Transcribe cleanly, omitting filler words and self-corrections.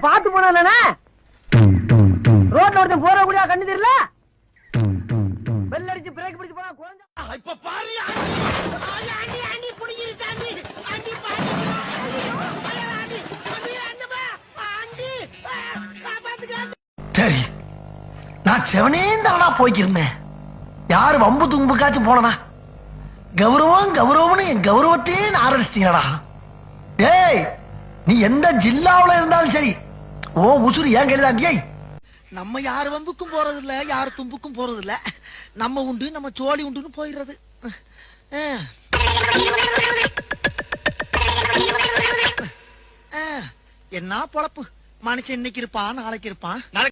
பாத்து போனா ரோட்ல ஒருத்தன் போற கூடிய கண்ணு தெரியல. பெல் அடிச்சு பிரேக் பிடிச்சு போனா குறைஞ்சா இப்ப பாரு. சரி, நான் செவனேந்தானா போய்க்கிருந்தேன். யாரு வம்பு தும்புக்காச்சும் போனனா? கௌரவம் கௌரவம்னு என் கௌரவத்தையே ஆரம்பிச்சிட்டீங்களா? ஏய், நீ எந்த ஜில்லாவுல இருந்தாலும் சரி, ஓ உசுறு ஏன் கையிலாண்டியை? நம்ம யாரு வம்புக்கும் போறது இல்ல, யாரு தும்புக்கும் போறது இல்ல. நம்ம உண்டு, நம்ம சோழி உண்டுன்னு போயிடுறது. என்ன பொழப்பு? மனுஷன் இன்னைக்கு இருப்பான், நாளைக்கு இருப்பான்.